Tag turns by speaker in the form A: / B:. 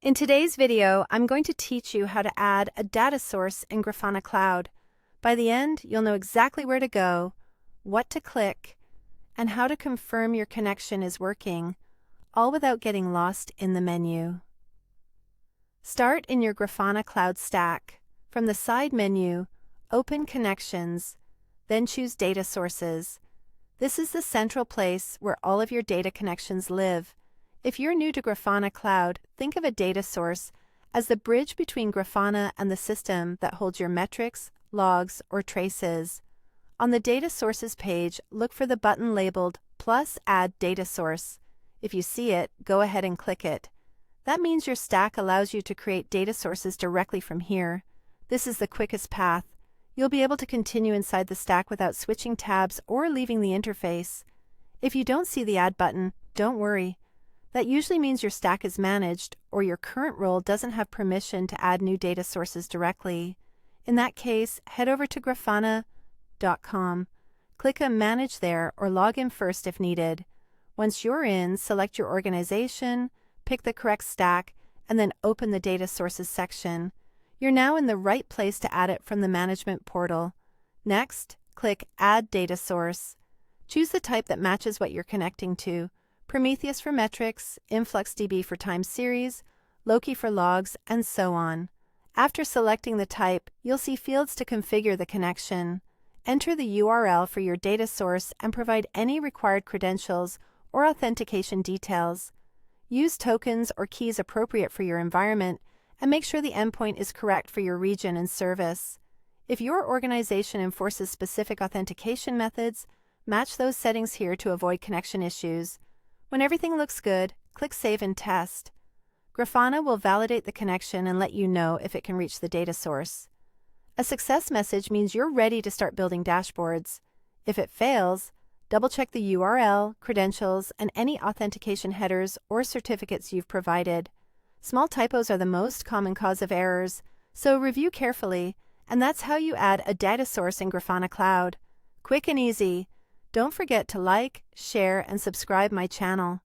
A: In today's video, I'm going to teach you how to add a data source in grafanacloud. By the end, you'll know exactly where to go, what to click, and how to confirm your connection is working, all without getting lost in the menu. Start in your grafanacloud stack. From the side menu, open Connections, then choose Data Sources. This is the central place where all of your data connections live. If you're new to Grafana Cloud, think of a data source as the bridge between Grafana and the system that holds your metrics, logs, or traces. On the Data Sources page, look for the button labeled Plus Add Data Source. If you see it, go ahead and click it. That means your stack allows you to create data sources directly from here. This is the quickest path. You'll be able to continue inside the stack without switching tabs or leaving the interface. If you don't see the Add button, don't worry. That usually means your stack is managed or your current role doesn't have permission to add new data sources directly. In that case, head over to grafana.com. Click on Manage there or log in first if needed. Once you're in, select your organization, pick the correct stack, and then open the Data Sources section. You're now in the right place to add it from the Management portal. Next, click Add Data Source. Choose the type that matches what you're connecting to. Prometheus for metrics, InfluxDB for time series, Loki for logs, and so on. After selecting the type, you'll see fields to configure the connection. Enter the URL for your data source and provide any required credentials or authentication details. Use tokens or keys appropriate for your environment and make sure the endpoint is correct for your region and service. If your organization enforces specific authentication methods, match those settings here to avoid connection issues. When everything looks good, click Save and Test. Grafana will validate the connection and let you know if it can reach the data source. A success message means you're ready to start building dashboards. If it fails, double-check the URL, credentials, and any authentication headers or certificates you've provided. Small typos are the most common cause of errors, so review carefully, and that's how you add a data source in Grafana Cloud. Quick and easy. Don't forget to like, share, and subscribe my channel.